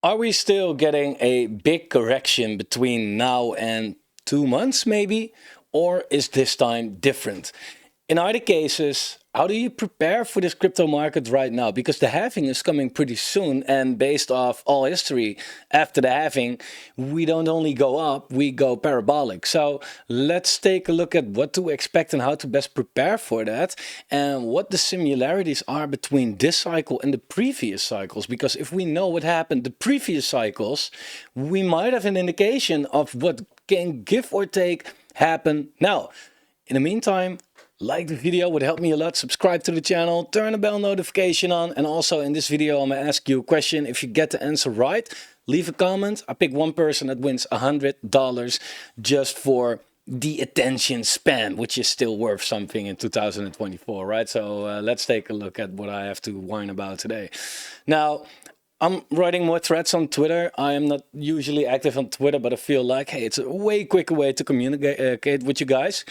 Are we still getting a big correction between now and 2 months maybe? Or is this time different? In either cases, how do you prepare for this crypto market right now? Because the halving is coming pretty soon, and based off all history, after the halving, we don't only go up, we go parabolic. So let's take a look at what to expect and how to best prepare for that, and what the similarities are between this cycle and the previous cycles. Because if we know what happened the previous cycles, we might have an indication of what can give or take happen now. In the meantime, like the video would help me a lot. Subscribe to the channel, turn the bell notification on, and also in this video I'm gonna ask you a question. If you get the answer right, leave a comment. I pick one person that wins $100 just for the attention span, which is still worth something in 2024, right? So let's take a look at what I have to whine about today. Now, I'm writing more threads on Twitter. I am not usually active on Twitter, but I feel like, hey, it's a way quicker way to communicate with you guys.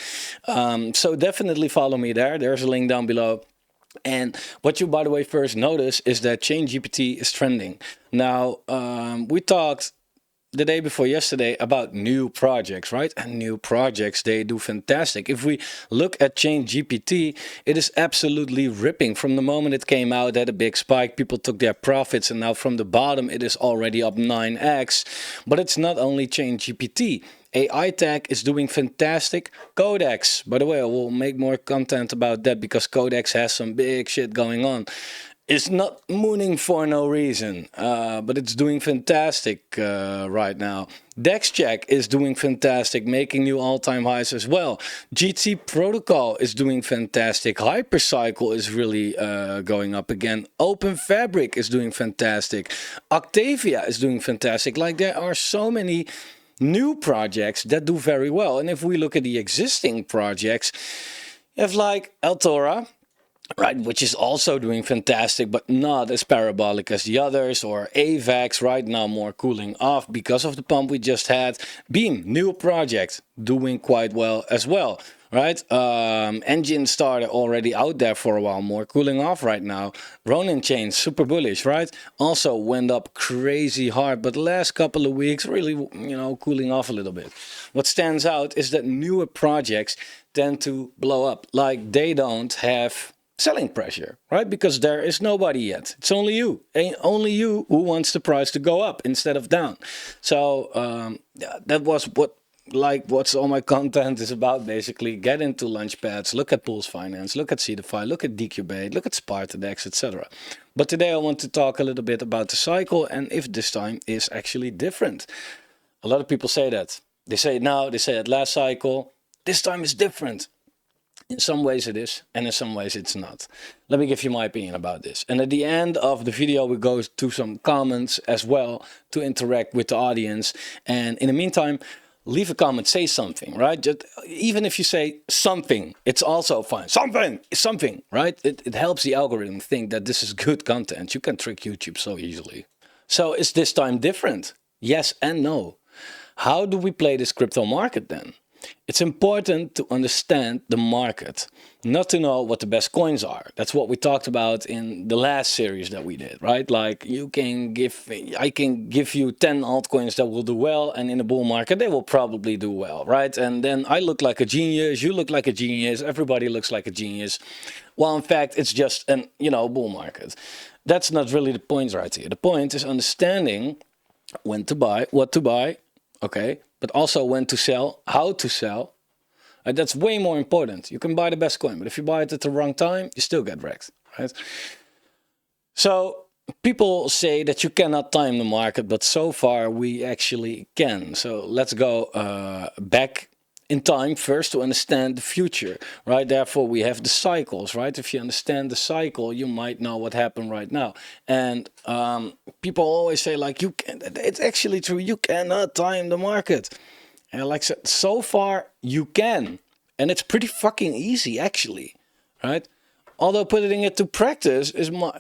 So definitely follow me there. There's a link down below. And what you, by the way, first notice is that ChainGPT is trending. Now, we talked the day before yesterday about new projects, right? And new projects, they do fantastic. If we look at ChainGPT, it is absolutely ripping. From the moment it came out, had a big spike, people took their profits, and now from the bottom it is already up 9x. But it's not only ChainGPT. AI tech is doing fantastic. Codex, by the way, I will make more content about that because Codex has some big shit going on. It's not mooning for no reason, but it's doing fantastic right now. DexCheck is doing fantastic, making new all-time highs as well. GT Protocol is doing fantastic. Hypercycle is really going up again. Open Fabric is doing fantastic. Octavia is doing fantastic. Like, there are so many new projects that do very well. And if we look at the existing projects, you have like Altora, right, which is also doing fantastic, but not as parabolic as the others, or AVAX right now more cooling off because of the pump we just had. Beam, new project, doing quite well as well, right? Engine started already out there for a while, more cooling off right now. Ronin Chain, super bullish, right? Also went up crazy hard, but the last couple of weeks really, you know, cooling off a little bit. What stands out is that newer projects tend to blow up, like they don't have selling pressure, right? Because there is nobody yet. It's only you. Only you who wants the price to go up instead of down. So that was what's all my content is about, basically. Get into Launchpads, look at Pulse Finance, look at Seedify, look at Decubate, look at Spartadex, etc. But today I want to talk a little bit about the cycle and if this time is actually different. A lot of people say that. They say it now, they say it last cycle. This time is different. In some ways it is, and in some ways it's not. Let me give you my opinion about this. And at the end of the video, we go to some comments as well to interact with the audience. And in the meantime, leave a comment, say something, right? Just, even if you say something, it's also fine. Something, right? It helps the algorithm think that this is good content. You can trick YouTube so easily. So is this time different? Yes and no. How do we play this crypto market then? It's important to understand the market, not to know what the best coins are. That's what we talked about in the last series that we did, right? Like I can give you 10 altcoins that will do well, and in the bull market, they will probably do well, right? And then I look like a genius, you look like a genius, everybody looks like a genius. Well, in fact, it's just an, bull market. That's not really the point right here. The point is understanding when to buy, what to buy, okay? But also when to sell, how to sell. That's way more important. You can buy the best coin, but if you buy it at the wrong time, you still get wrecked, right? So people say that you cannot time the market, but so far we actually can. So let's go back in time first to understand the future, right? Therefore, we have the cycles, right? If you understand the cycle, you might know what happened right now. And people always say, like, it's actually true, you cannot time the market. And like I said, so far you can. And it's pretty fucking easy, actually, right? Although putting it to practice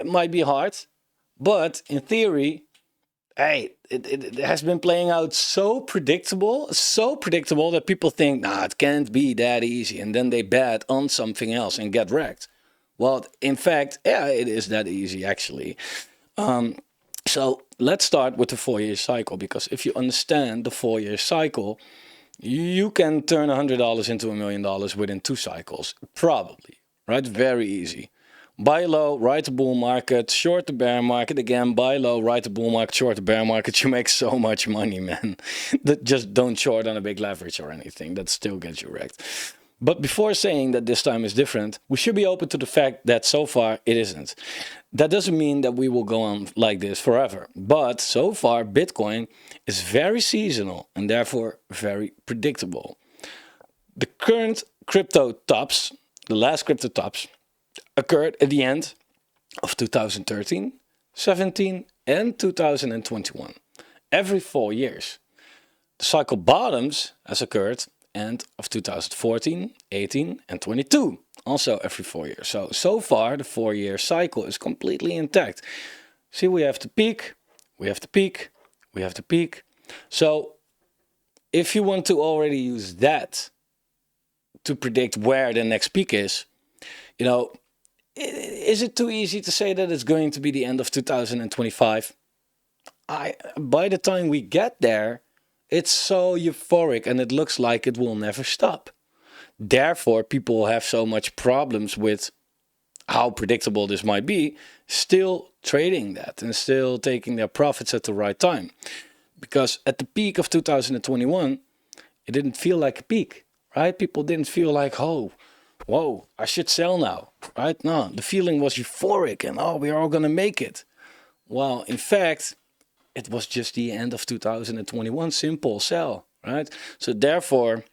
might be hard, but in theory, hey, it has been playing out so predictable that people think, nah, it can't be that easy. And then they bet on something else and get wrecked. Well, in fact, yeah, it is that easy, actually. So let's start with the 4-year cycle, because if you understand the 4-year cycle, you can turn $100 into $1 million within 2 cycles, probably, right? Very easy. Buy low, ride the bull market, short the bear market. Again, buy low, ride the bull market, short the bear market. You make so much money, man. That just don't short on a big leverage or anything. That still gets you wrecked. But before saying that this time is different, we should be open to the fact that so far it isn't. That doesn't mean that we will go on like this forever. But so far, Bitcoin is very seasonal and therefore very predictable. The current crypto tops, the last crypto tops, occurred at the end of 2013, 17, and 2021. Every 4 years. The cycle bottoms has occurred end of 2014, 18, and 22. Also every 4 years. So far the 4-year cycle is completely intact. See, we have the peak, we have the peak, we have the peak. So if you want to already use that to predict where the next peak is, you know, is it too easy to say that it's going to be the end of 2025? By the time we get there, it's so euphoric and it looks like it will never stop. Therefore, people have so much problems with how predictable this might be, still trading that and still taking their profits at the right time. Because at the peak of 2021, it didn't feel like a peak, right? People didn't feel like, oh, whoa, I should sell now, right? No, the feeling was euphoric and, oh, we're all going to make it. Well, in fact, it was just the end of 2021, simple sell, right? So therefore,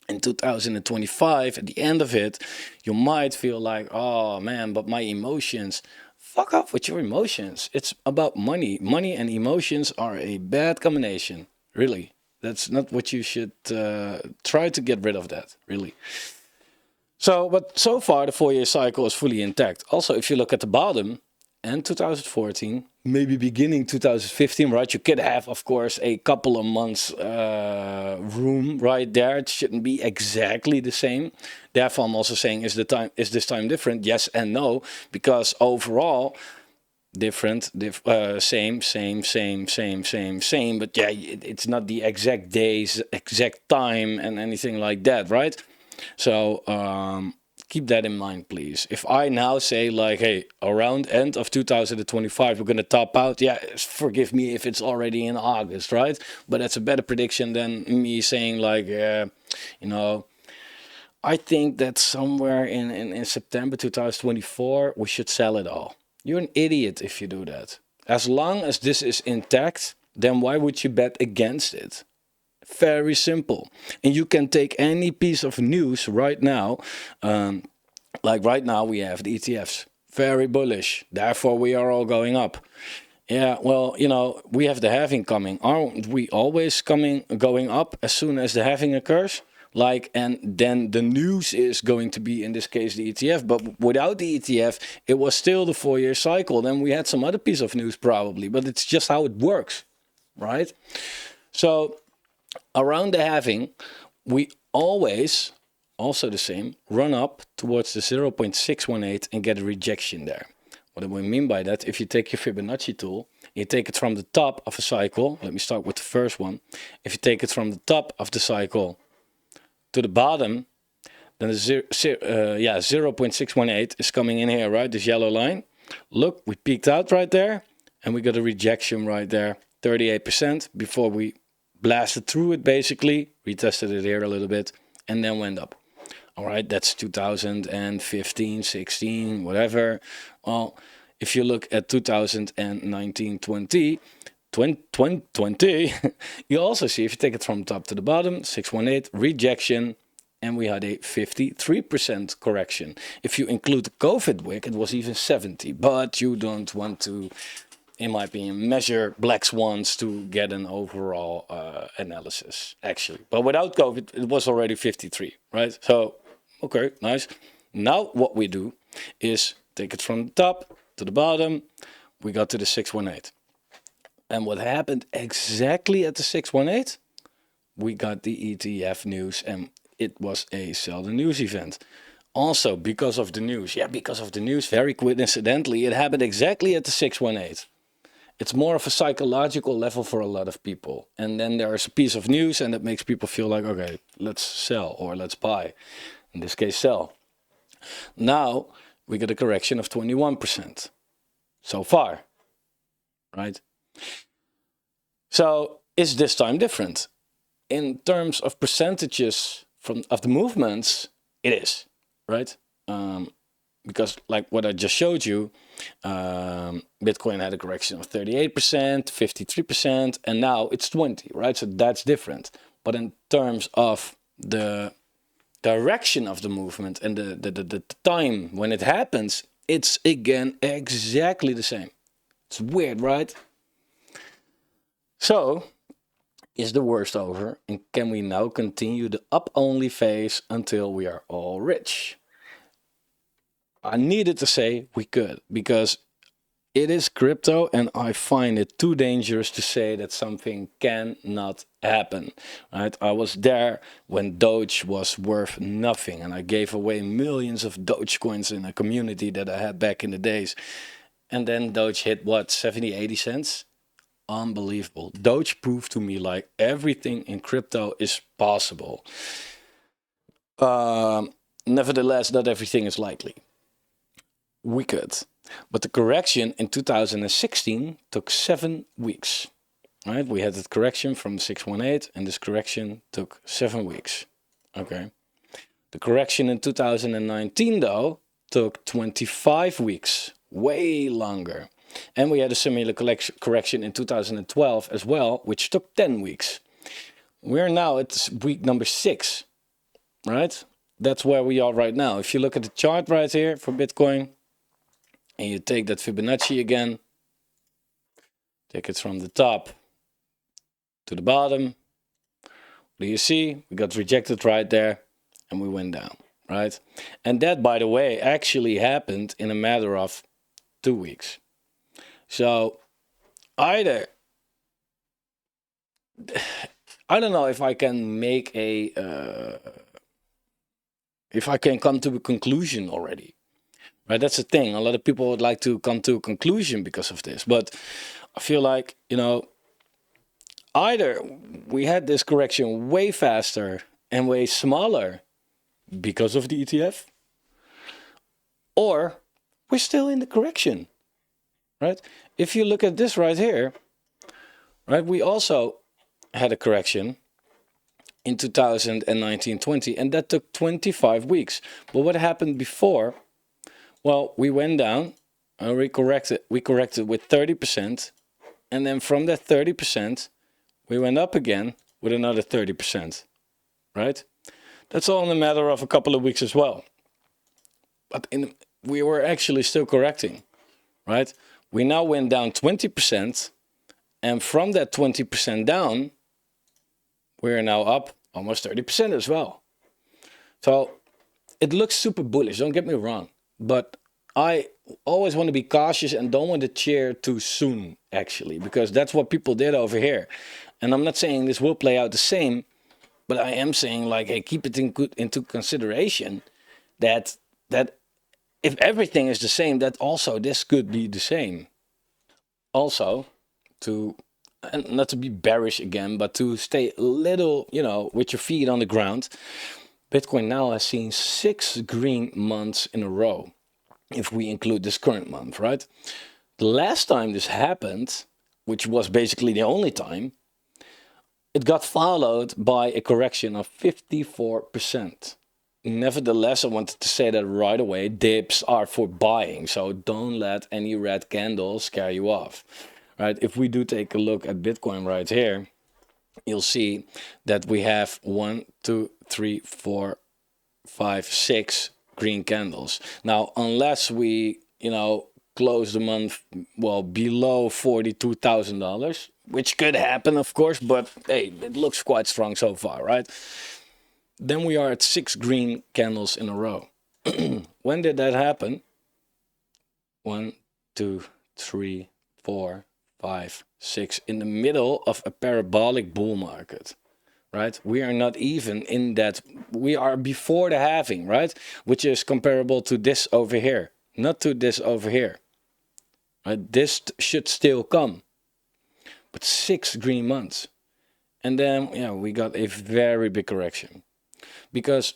in 2025, at the end of it, you might feel like, oh man, but my emotions. Fuck off with your emotions. It's about money. Money and emotions are a bad combination, really. That's not what you should try to get rid of that, really. So, but so far the 4-year cycle is fully intact. Also, if you look at the bottom, and 2014, maybe beginning 2015, right? You could have, of course, a couple of months room right there. It shouldn't be exactly the same. Therefore, I'm also saying, is this time different? Yes and no, because overall, different, same. But yeah, it's not the exact days, exact time, and anything like that, right? So keep that in mind, please. If I now say like, hey, around end of 2025, we're going to top out. Yeah, forgive me if it's already in August, right? But that's a better prediction than me saying like, you know, I think that somewhere in September 2024, we should sell it all. You're an idiot if you do that. As long as this is intact, then why would you bet against it? Very simple. And you can take any piece of news right now. Like right now we have the ETFs. Very bullish. Therefore we are all going up. Yeah, well, you know, we have the halving coming. Aren't we always going up as soon as the halving occurs? Like, and then the news is going to be, in this case, the ETF. But without the ETF, it was still the 4-year cycle. Then we had some other piece of news probably. But it's just how it works, right? So around the halving, we always, also the same, run up towards the 0.618 and get a rejection there. What do we mean by that? If you take your Fibonacci tool, you take it from the top of a cycle. Let me start with the first one. If you take it from the top of the cycle to the bottom, then the 0.618 is coming in here, right? This yellow line. Look, we peaked out right there and we got a rejection right there, 38% before we blasted through it basically, retested it here a little bit, and then went up. All right, that's 2015, 16, whatever. Well, if you look at 2019, 20, you also see, if you take it from top to the bottom, 618, rejection, and we had a 53% correction. If you include the COVID wick, it was even 70, but you don't want to, in my opinion, measure black swans to get an overall analysis, actually. But without COVID, it was already 53, right? So, okay, nice. Now what we do is take it from the top to the bottom. We got to the 618. And what happened exactly at the 618? We got the ETF news, and it was a sell the news event. Also, because of the news. Yeah, because of the news, very coincidentally, it happened exactly at the 618. It's more of a psychological level for a lot of people. And then there's a piece of news and that makes people feel like, okay, let's sell or let's buy. In this case, sell. Now we get a correction of 21% so far, right? So is this time different? In terms of percentages of the movements, it is, right? Because like what I just showed you, Bitcoin had a correction of 38%, 53%, and now it's 20, right? So that's different. But in terms of the direction of the movement and the time when it happens, it's again exactly the same. It's weird, right? So, is the worst over, and can we now continue the up-only phase until we are all rich? I needed to say we could, because it is crypto and I find it too dangerous to say that something cannot happen, right? I was there when Doge was worth nothing and I gave away millions of Dogecoins in a community that I had back in the days. And then Doge hit what, 70, 80 cents? Unbelievable. Doge proved to me like everything in crypto is possible. Nevertheless, not everything is likely. We could. But the correction in 2016 took 7 weeks. Right? We had that correction from 618 and this correction took 7 weeks. Okay. The correction in 2019 though took 25 weeks. Way longer. And we had a similar correction in 2012 as well, which took 10 weeks. We're now at week number 6, right? That's where we are right now. If you look at the chart right here for Bitcoin, and you take that Fibonacci again, take it from the top to the bottom, do you see? We got rejected right there, and we went down, right? And that, by the way, actually happened in a matter of 2 weeks. So either, I don't know if I can make if I can come to a conclusion already, right? That's the thing. A lot of people would like to come to a conclusion because of this, but I feel like, you know, either we had this correction way faster and way smaller because of the ETF, or we're still in the correction. Right? If you look at this right here, right, we also had a correction in 2019-20, and that took 25 weeks. But what happened before? Well, we went down and we corrected with 30%, and then from that 30%, we went up again with another 30%, right? That's all in a matter of a couple of weeks as well. But we were actually still correcting, right? We now went down 20%, and from that 20% down, we're now up almost 30% as well. So it looks super bullish, don't get me wrong, but I always want to be cautious and don't want to cheer too soon, actually, because that's what people did over here. And I'm not saying this will play out the same, but I am saying, like, hey, keep it into consideration that if everything is the same, that also this could be the same. Also, not to be bearish again, but to stay a little, you know, with your feet on the ground, Bitcoin now has seen 6 green months in a row, if we include this current month, right? The last time this happened, which was basically the only time, it got followed by a correction of 54%. Nevertheless, I wanted to say that right away, dips are for buying, so don't let any red candle scare you off. Right? If we do take a look at Bitcoin right here, you'll see that we have 1, 2, 3, 4, 5, 6 green candles. Now, unless we, you know, close the month, well, below $42,000, which could happen, of course, but hey, it looks quite strong so far, right? Then we are at 6 green candles in a row. When did that happen? 1, 2, 3, 4, 5, 6. In the middle of a parabolic bull market, right? We are not even in that. We are before the halving, right? Which is comparable to this over here, not to this over here. right? This should still come. But 6 green months. And then, yeah, we got a very big correction. Because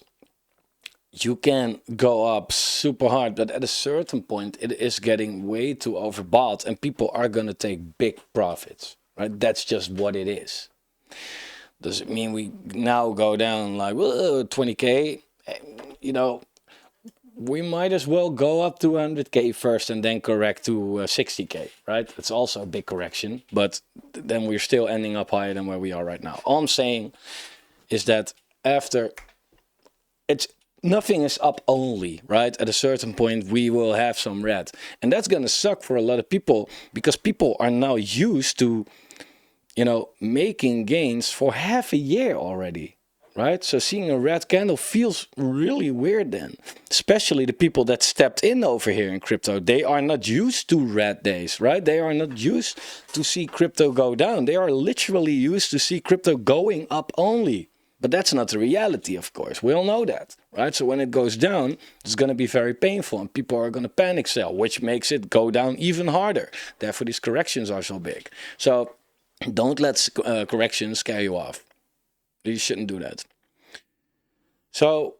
you can go up super hard, but at a certain point, it is getting way too overbought, and people are going to take big profits, right? That's just what it is. Does it mean we now go down like 20K? You know, we might as well go up to 100K first and then correct to 60K, right? It's also a big correction, but then we're still ending up higher than where we are right now. All I'm saying is that after nothing is up only, right? At a certain point, we will have some red. And that's going to suck for a lot of people because people are now used to, you know, making gains for half a year already, right? So seeing a red candle feels really weird then, especially the people that stepped in over here in crypto. They are not used to red days, right? They are not used to see crypto go down. They are literally used to see crypto going up only. But that's not the reality, of course. We all know that, right? So when it goes down, it's going to be very painful and people are going to panic sell, which makes it go down even harder. Therefore, these corrections are so big. So don't let corrections scare you off. You shouldn't do that. So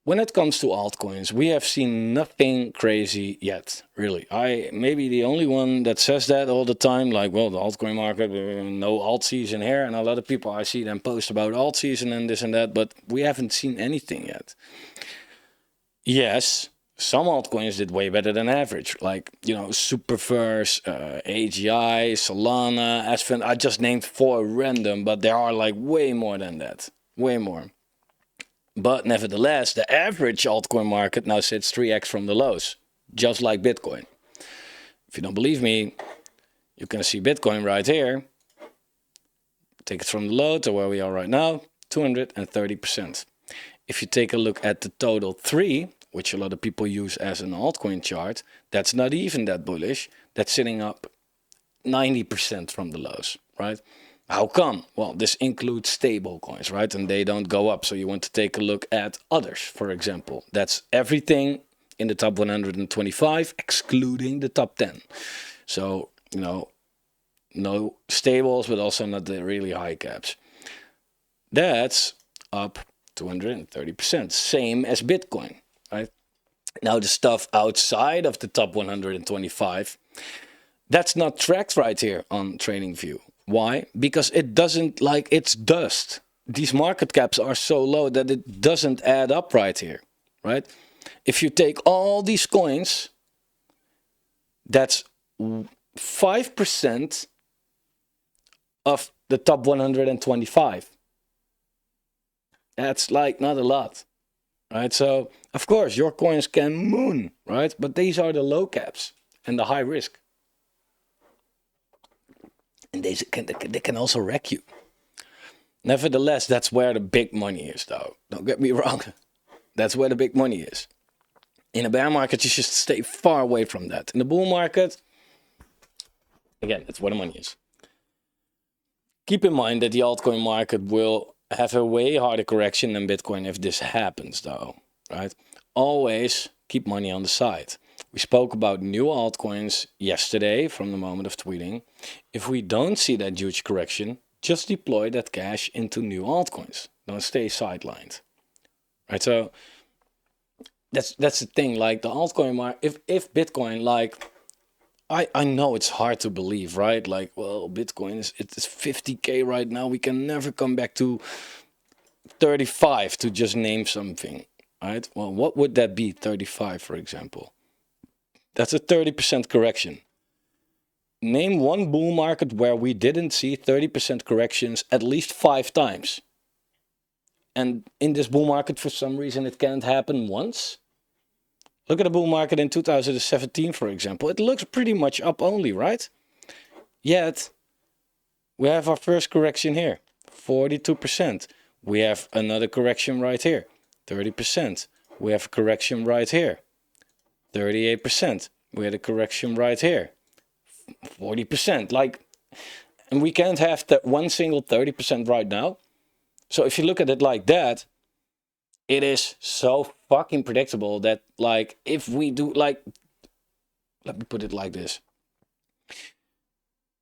when it comes to altcoins, we have seen nothing crazy yet, really. I may be the only one that says that all the time, like, well, the altcoin market, no alt season here. And a lot of people, I see them post about alt season and this and that, but we haven't seen anything yet. Yes, some altcoins did way better than average, like, you know, Superverse, AGI, Solana, Aspen. I just named 4 random, but there are like way more than that, way more. But nevertheless, the average altcoin market now sits 3x from the lows, just like Bitcoin. If you don't believe me, you can see Bitcoin right here. Take it from the low to where we are right now, 230%. If you take a look at the total 3, which a lot of people use as an altcoin chart, that's not even that bullish. That's sitting up 90% from the lows, right? How come? Well, this includes stable coins, right? And they don't go up. So you want to take a look at others, for example. That's everything in the top 125, excluding the top 10. So, you know, no stables, but also not the really high caps. That's up 230%, same as Bitcoin, right? Now the stuff outside of the top 125, that's not tracked right here on TradingView. Why? Because it doesn't, like, it's dust. These market caps are so low that it doesn't add up right here, right? If you take all these coins, that's 5% of the top 125. That's like not a lot, right? So, of course, your coins can moon, right? But these are the low caps and the high risk. And they can also wreck you. Nevertheless, that's where the big money is, though. Don't get me wrong. That's where the big money is. In a bear market, you should stay far away from that. In the bull market, again, that's where the money is. Keep in mind that the altcoin market will have a way harder correction than Bitcoin if this happens, though, right? Always keep money on the side. We spoke about new altcoins yesterday from the moment of tweeting. If we don't see that huge correction, just deploy that cash into new altcoins. Don't stay sidelined. Right? So that's the thing. Like the altcoin market, if Bitcoin, like, I know it's hard to believe, right? Like, well, Bitcoin is 50K right now. We can never come back to 35 to just name something, right? Well, what would that be? 35, for example. That's a 30% correction. Name one bull market where we didn't see 30% corrections at least 5 times. And in this bull market, for some reason, it can't happen once. Look at the bull market in 2017, for example. It looks pretty much up only, right? Yet, we have our first correction here, 42%. We have another correction right here, 30%. We have a correction right here, 38%. We had a correction right here, 40%. Like, and we can't have that one single 30% right now. So if you look at it like that, it is so fucking predictable that, like, if we do, like, let me put it like this.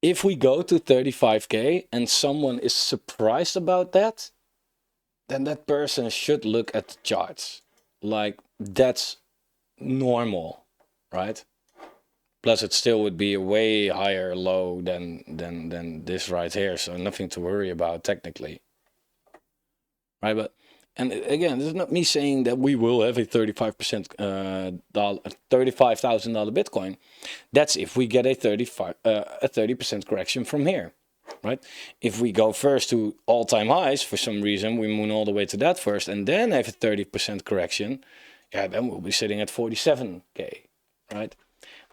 If we go to 35K and someone is surprised about that, then that person should look at the charts. Like, that's normal, right? Plus, it still would be a way higher low than this right here, so nothing to worry about technically, right? But and again, this is not me saying that we will have a 35% $35,000 Bitcoin. That's if we get a 30% correction from here, right? If we go first to all-time highs for some reason, we moon all the way to that first, and then have a 30% correction, yeah, then we'll be sitting at 47K, right?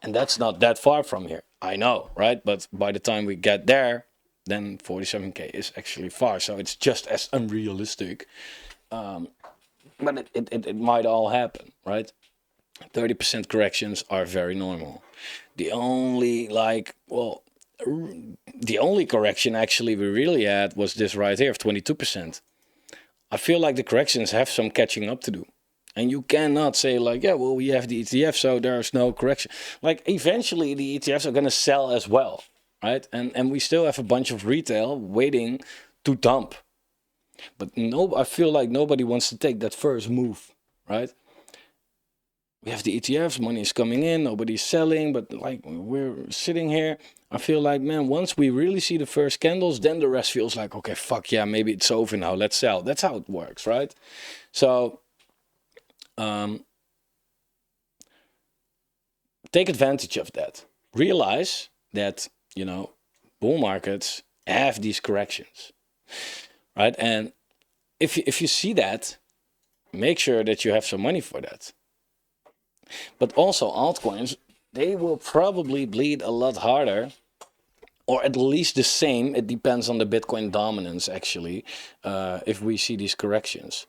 And that's not that far from here. I know, right? But by the time we get there, then 47K is actually far. So it's just as unrealistic. But it might all happen, right? 30% corrections are very normal. The only the only correction actually we really had was this right here of 22%. I feel like the corrections have some catching up to do. And you cannot say like, yeah, well, we have the ETF, so there's no correction. Like, eventually the ETFs are going to sell as well, right? And we still have a bunch of retail waiting to dump. But no, I feel like nobody wants to take that first move, right? We have the ETFs, money is coming in, nobody's selling, but like we're sitting here. I feel like, man, once we really see the first candles, then the rest feels like, okay, fuck yeah, maybe it's over now, let's sell. That's how it works, right? So take advantage of that. Realize that, you know, bull markets have these corrections, right? And if you see that, make sure that you have some money for that. But also altcoins, they will probably bleed a lot harder, or at least the same. It depends on the Bitcoin dominance, actually, if we see these corrections.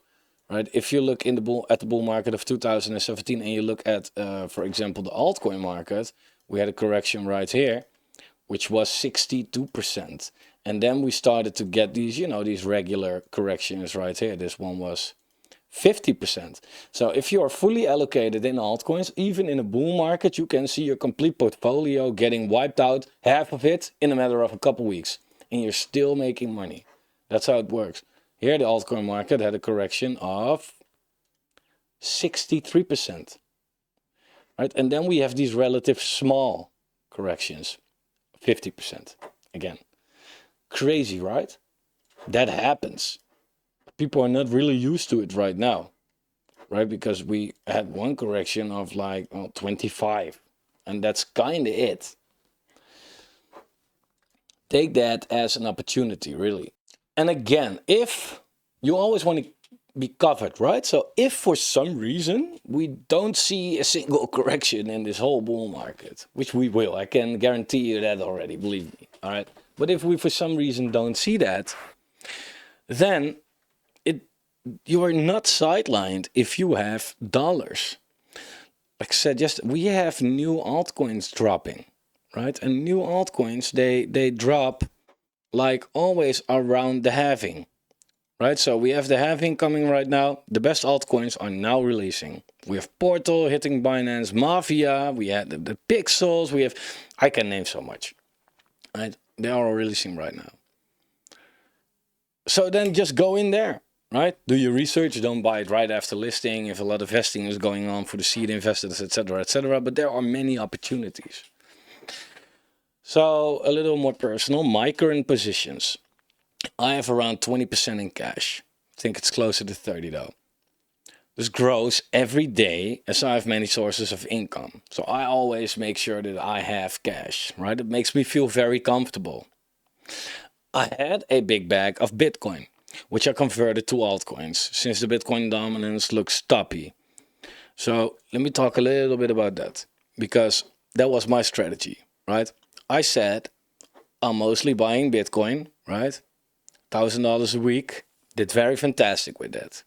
Right? If you look in at the bull market of 2017 and you look at, for example, the altcoin market, we had a correction right here, which was 62%. And then we started to get these, you know, these regular corrections right here. This one was 50%. So if you are fully allocated in altcoins, even in a bull market, you can see your complete portfolio getting wiped out, half of it in a matter of a couple weeks. And you're still making money. That's how it works. Here, the altcoin market had a correction of 63%. Right? And then we have these relative small corrections, 50%. Again, crazy, right? That happens. People are not really used to it right now, right? Because we had one correction of like 25, and that's kind of it. Take that as an opportunity, really. And again, if you always want to be covered, right? So if for some reason we don't see a single correction in this whole bull market, which we will, I can guarantee you that already, believe me, all right? But if we for some reason don't see that, then you are not sidelined if you have dollars. Like I said, we have new altcoins dropping, right? And new altcoins, they drop like always around the halving, right? So we have the halving coming right now. The best altcoins are now releasing. We have Portal hitting Binance, Mafia, we had the Pixels, we have, I can name so much, right? They are all releasing right now. So then just go in there, right? Do your research, don't buy it right after listing if a lot of vesting is going on for the seed investors, etc., etc. But there are many opportunities. So a little more personal, my current positions. I have around 20% in cash. I think it's closer to 30 though. This grows every day as I have many sources of income. So I always make sure that I have cash, right? It makes me feel very comfortable. I had a big bag of Bitcoin, which I converted to altcoins since the Bitcoin dominance looks toppy. So let me talk a little bit about that, because that was my strategy, right? I said I'm mostly buying Bitcoin, right? $1,000 a week. Did very fantastic with that.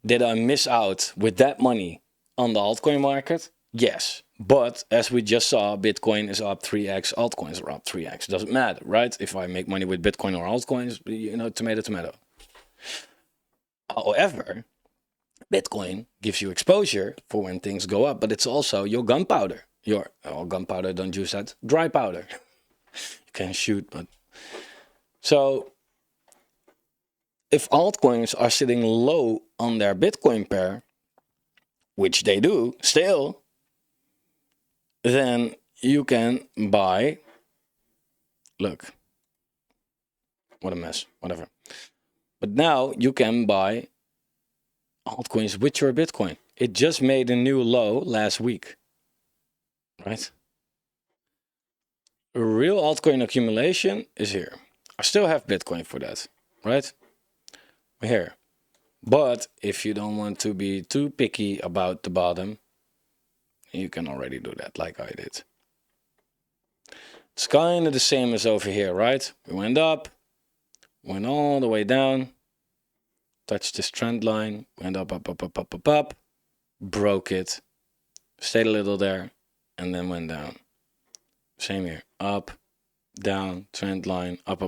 Did I miss out with that money on the altcoin market? Yes. But as we just saw, Bitcoin is up 3x, altcoins are up 3x. Doesn't matter, right? If I make money with Bitcoin or altcoins, you know, tomato, tomato. However, Bitcoin gives you exposure for when things go up, but it's also your gunpowder. Gunpowder, don't use that, dry powder. You can shoot, but so if altcoins are sitting low on their Bitcoin pair, which they do still, then you can buy, look, what a mess, whatever. But now you can buy altcoins with your Bitcoin. It just made a new low last week, right? A real altcoin accumulation is here. I still have Bitcoin for that, right? Here. But if you don't want to be too picky about the bottom, you can already do that like I did. It's kind of the same as over here, right? We went up, went all the way down, touched this trend line, went up, up, broke it, stayed a little there, and then went down. Same here, up, down, trend line, up,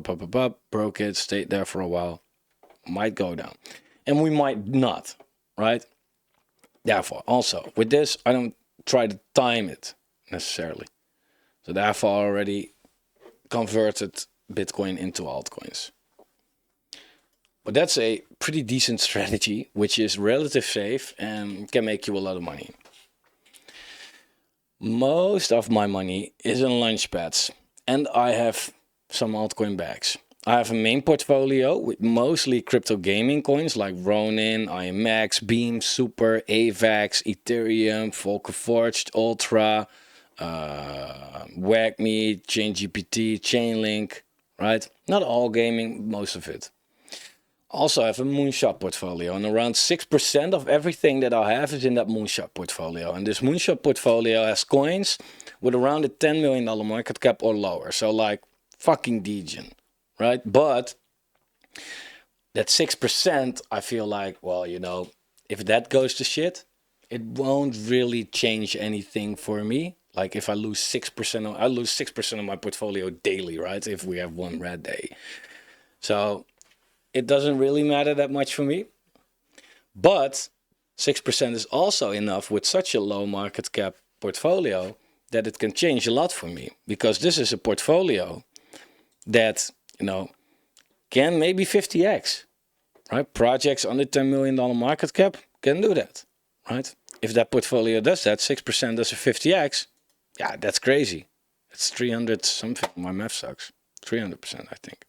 broke it, stayed there for a while, might go down. And we might not, right? Therefore, also, with this, I don't try to time it necessarily. So therefore, I already converted Bitcoin into altcoins. But that's a pretty decent strategy, which is relatively safe and can make you a lot of money. Most of my money is in Launchpads, and I have some altcoin bags. I have a main portfolio with mostly crypto gaming coins like Ronin, IMX, Beam, Super, AVAX, Ethereum, Volker Forged, Ultra, WagMe, ChainGPT, Chainlink, right? Not all gaming, most of it. Also, I have a Moonshot portfolio, and around 6% of everything that I have is in that Moonshot portfolio. And this Moonshot portfolio has coins with around a $10 million market cap or lower. So like fucking degen, right? But that 6%, I feel like, well, you know, if that goes to shit, it won't really change anything for me. Like if I lose 6%, I lose 6% of my portfolio daily, right? If we have one red day. So it doesn't really matter that much for me. But 6% is also enough with such a low market cap portfolio that it can change a lot for me. Because this is a portfolio that, you know, can maybe 50x, right? Projects under $10 million market cap can do that, right? If that portfolio does that, 6% does a 50x, yeah, that's crazy. It's 300 something. My math sucks. 300%, I think.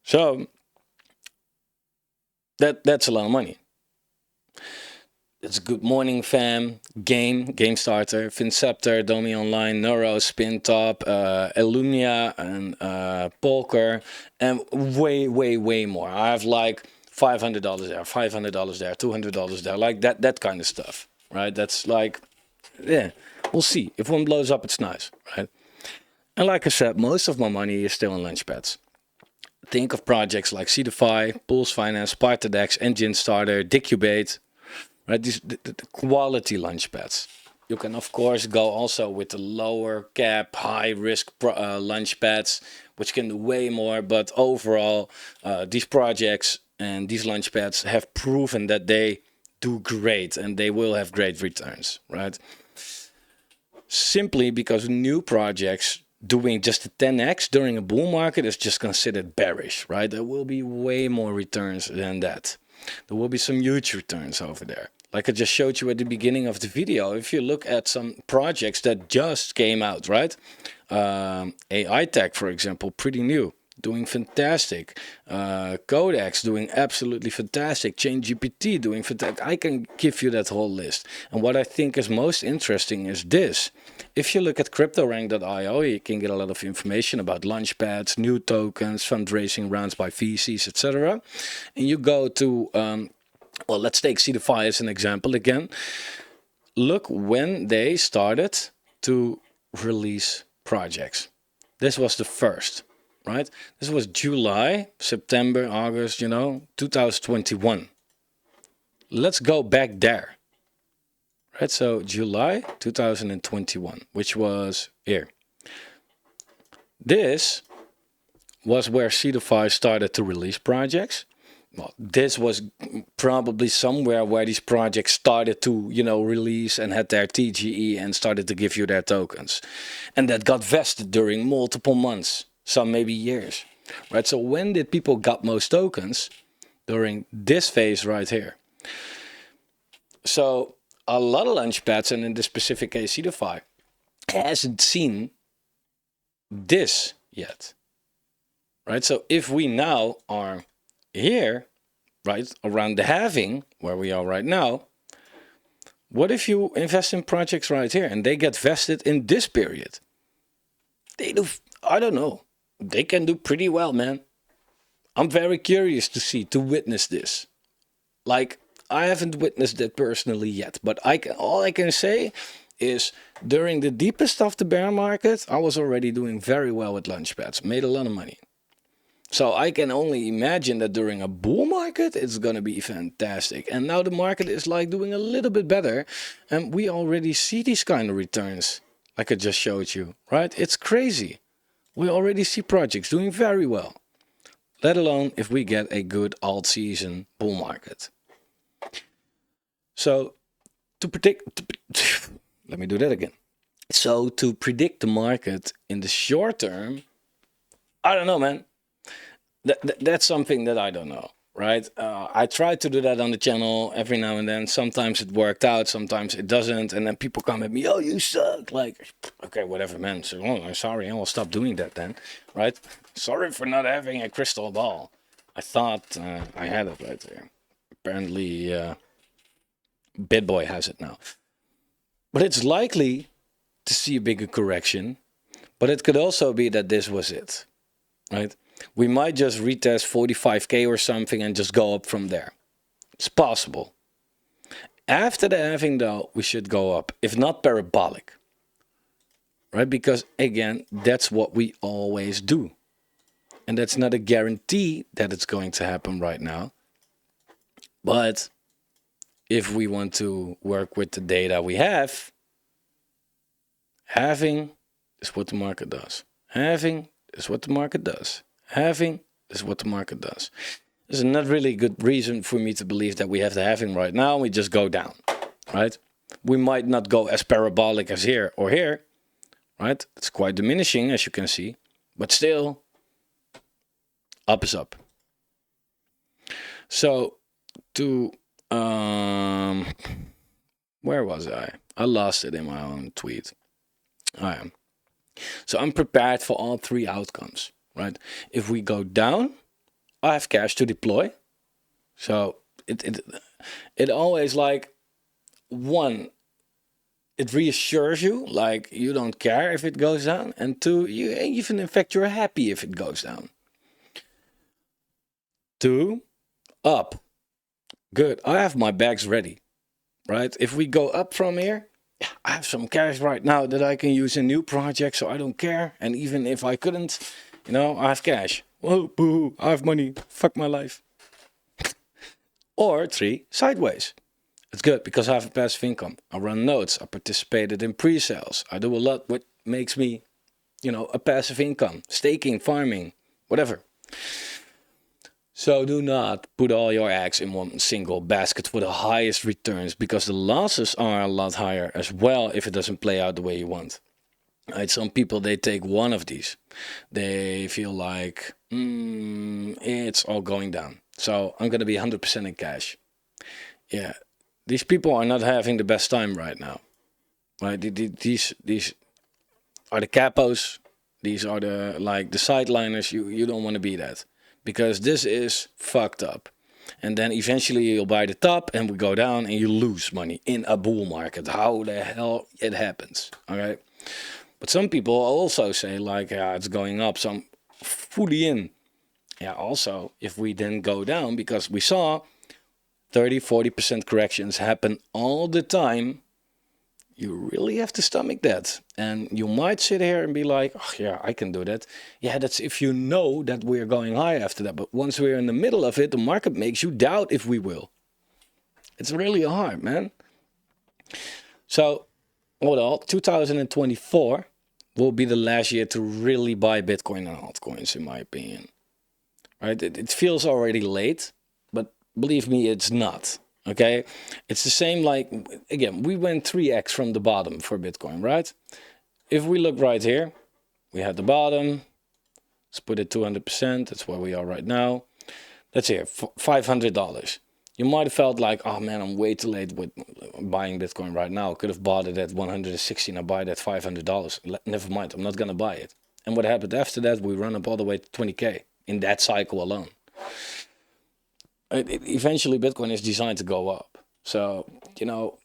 So that's a lot of money. It's Good Morning Fam, Game Starter, Finceptor, Domi Online, Neuro, Spintop, Illumia, and Polker, and way more. I have like $500 there, $500 there, $200 there, like that kind of stuff, right? That's like, yeah, we'll see. If one blows up, it's nice, right? And like I said, most of my money is still in Launchpads. Think of projects like Seedify, Pulse Finance, Spartadex, Engine Starter, Dicubate, right? These the quality Launchpads. You can of course go also with the lower cap, high risk Launchpads, which can do way more. But overall, these projects and these Launchpads have proven that they do great and they will have great returns, right? Simply because new projects doing just a 10x during a bull market is just considered bearish, right? There will be way more returns than that. There will be some huge returns over there. Like I just showed you at the beginning of the video, if you look at some projects that just came out, right? AI Tech, for example, pretty new, doing fantastic. Codex doing absolutely fantastic. ChainGPT doing fantastic. I can give you that whole list. And what I think is most interesting is this. If you look at cryptorank.io, you can get a lot of information about Launchpads, new tokens, fundraising rounds by VCs, etc. And you go to, well, let's take Seedify as an example again. Look when they started to release projects. This was the first, right? This was July, September, August, 2021. Let's go back there. Right, so July 2021, which was here. This was where Seedify started to release projects. well, this was probably somewhere where these projects started to, release and had their TGE and started to give you their tokens. And that got vested during multiple months, some maybe years, right? So when did people got most tokens? During this phase right here. So a lot of Launchpads, and in this specific case, Cedarfy, hasn't seen this yet, right? So if we now are here, right, around the halving, where we are right now, what if you invest in projects right here and they get vested in this period? They do, I don't know, they can do pretty well, man. I'm very curious to witness this. Like, I haven't witnessed it personally yet, but all I can say is during the deepest of the bear market, I was already doing very well with Launchpads, made a lot of money. So I can only imagine that during a bull market, it's going to be fantastic. And now the market is like doing a little bit better. And we already see these kind of returns, like I just showed you, right? It's crazy. We already see projects doing very well, let alone if we get a good alt season bull market. So to predict, let me do that again. So to predict the market in the short term, I don't know, man. That's something that I don't know, right? I try to do that on the channel every now and then. Sometimes it worked out, sometimes it doesn't. And then people come at me, oh, you suck. Like, okay, whatever, man. So, oh, I'm sorry, I will stop doing that then, right? Sorry for not having a crystal ball. I thought I had it right there. Apparently, BitBoy has it now. But it's likely to see a bigger correction. But it could also be that this was it, right? We might just retest 45k or something and just go up from there. It's possible. After the halving though, we should go up, if not parabolic, right? Because again, that's what we always do. And that's not a guarantee that it's going to happen right now. But if we want to work with the data we have, halving is what the market does. Halving is what the market does. Halving is what the market does. There's not really good reason for me to believe that we have the halving right now and we just go down, right? We might not go as parabolic as here or here, right? It's quite diminishing, as you can see, but still, up is up. So, where was I? I lost it in my own tweet. I am. So I'm prepared for all three outcomes. Right? If we go down, I have cash to deploy. So it always like, one, it reassures you, like you don't care if it goes down. And two, you even in fact you're happy if it goes down. Two, up. Good. I have my bags ready. Right? If we go up from here, I have some cash right now that I can use in new projects, so I don't care. And even if I couldn't, I have cash. Whoa, boo, I have money. Fuck my life. Or three, sideways. It's good because I have a passive income. I run nodes. I participated in pre-sales. I do a lot what makes me, a passive income. Staking, farming, whatever. So do not put all your eggs in one single basket for the highest returns, because the losses are a lot higher as well if it doesn't play out the way you want. Right, some people, they take one of these. They feel like, it's all going down. So I'm going to be 100% in cash. Yeah, these people are not having the best time right now. Right, these are the capos. These are the sideliners. You don't want to be that. Because this is fucked up. And then eventually you'll buy the top and we go down and you lose money in a bull market. How the hell it happens? Okay. But some people also say it's going up, so I'm fully in. Yeah, also, if we then go down, because we saw 30-40% corrections happen all the time, you really have to stomach that. And you might sit here and be like, oh yeah, I can do that. Yeah, that's if you know that we're going high after that. But once we're in the middle of it, the market makes you doubt if we will. It's really hard, man. So, overall, 2024 will be the last year to really buy Bitcoin and altcoins, in my opinion. Right? It feels already late, Believe me, it's not. Okay, it's the same. Like, again, we went 3x from the bottom for Bitcoin, right? If we look right here, we had the bottom. Let's put it 200%. That's where we are right now. That's here, $500. You might have felt like, oh man, I'm way too late with buying Bitcoin right now. I could have bought it at 116. I buy it at $500. Never mind, I'm not gonna buy it. And what happened after that? We run up all the way to 20K in that cycle alone. Eventually, Bitcoin is designed to go up. So, you know,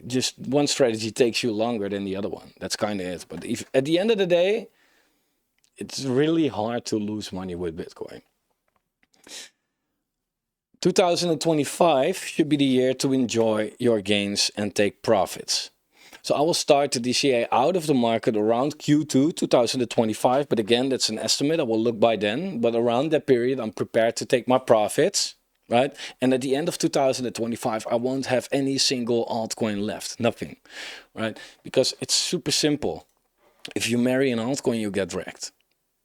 just one strategy takes you longer than the other one. That's kind of it. But if, at the end of the day, it's really hard to lose money with Bitcoin. 2025 should be the year to enjoy your gains and take profits. So I will start the DCA out of the market around Q2 2025. But again, that's an estimate. I will look by then. But around that period, I'm prepared to take my profits, right? And at the end of 2025, I won't have any single altcoin left. Nothing, right? Because it's super simple. If you marry an altcoin, you get wrecked,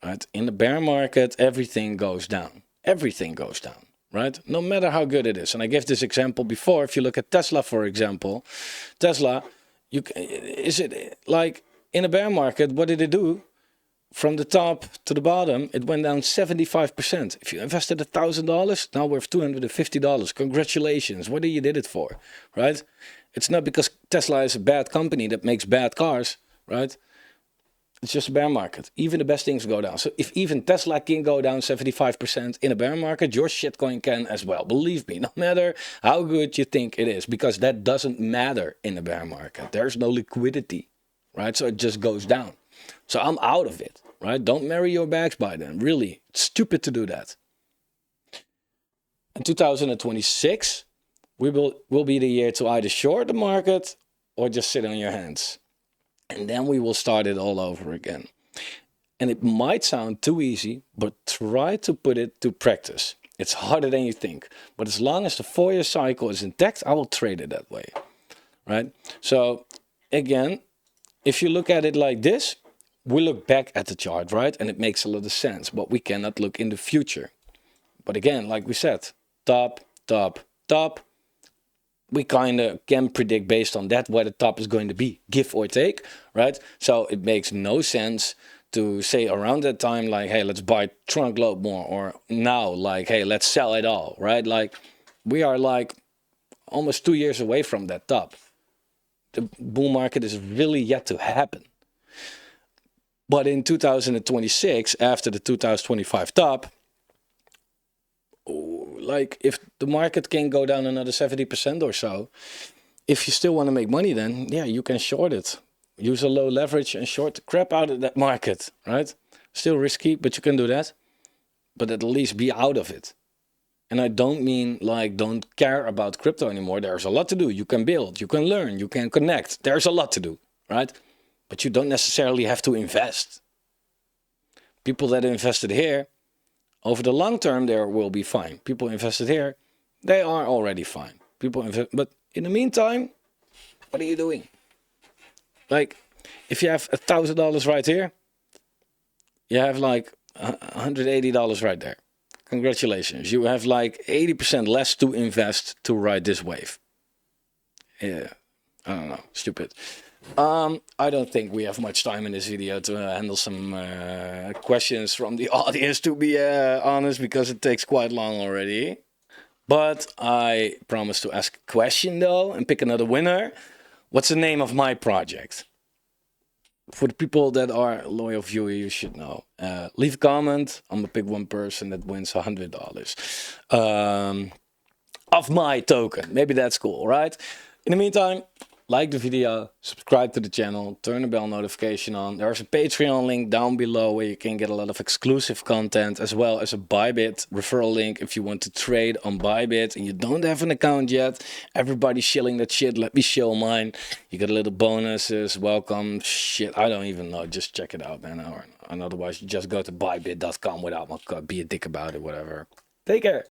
right? In the bear market, everything goes down. Everything goes down, right? No matter how good it is. And I gave this example before. If you look at Tesla, for example, Tesla... is it like in a bear market, what did it do? From the top to the bottom, it went down 75%. If you invested $1,000, now worth $250. Congratulations. What you did it for, right? It's not because Tesla is a bad company that makes bad cars, right? It's just a bear market. Even the best things go down. So if even Tesla can go down 75% in a bear market, your shitcoin can as well. Believe me, no matter how good you think it is, because that doesn't matter in a bear market. There's no liquidity, right? So it just goes down. So I'm out of it, right? Don't marry your bags by then. Really, it's stupid to do that. In 2026, will be the year to either short the market or just sit on your hands. And then we will start it all over again. And it might sound too easy, but try to put it to practice. It's harder than you think. But as long as the 4-year cycle is intact, I will trade it that way, right? So again, if you look at it like this, we look back at the chart, right? And it makes a lot of sense, but we cannot look in the future. But again, like we said, top, top, top. We kind of can predict based on that where the top is going to be, give or take, right? So it makes no sense to say around that time, like, hey, let's buy trunk load more, or now, like, hey, let's sell it all, right? Like, we are like almost 2 years away from that top. The bull market is really yet to happen. But in 2026, after the 2025 top, like if the market can go down another 70% or so, if you still want to make money, then yeah, you can short it. Use a low leverage and short the crap out of that market, right? Still risky, but you can do that. But at least be out of it. And I don't mean like don't care about crypto anymore. There's a lot to do. You can build, you can learn, you can connect. There's a lot to do, right? But you don't necessarily have to invest. People that invested here, over the long term, they will be fine. People invested here, they are already fine. People invest, but in the meantime, what are you doing? Like, if you have $1,000 right here, you have like $180 right there. Congratulations. You have like 80% less to invest to ride this wave. Yeah, I don't know, stupid. I don't think we have much time in this video to handle some questions from the audience, to be honest, because it takes quite long already. But I promise to ask a question though and pick another winner. What's the name of my project? For the people that are loyal viewer, you should know. Leave a comment. I'm gonna pick one person that wins $100 of my token. Maybe that's cool, right? In the meantime, like the video, subscribe to the channel, turn the bell notification on. There's a Patreon link down below where you can get a lot of exclusive content, as well as a Bybit referral link if you want to trade on Bybit and you don't have an account yet. Everybody's shilling that shit. Let me shill mine. You get a little bonuses, welcome, shit. I don't even know. Just check it out, man. And otherwise, you just go to bybit.com without my code. Be a dick about it, whatever. Take care.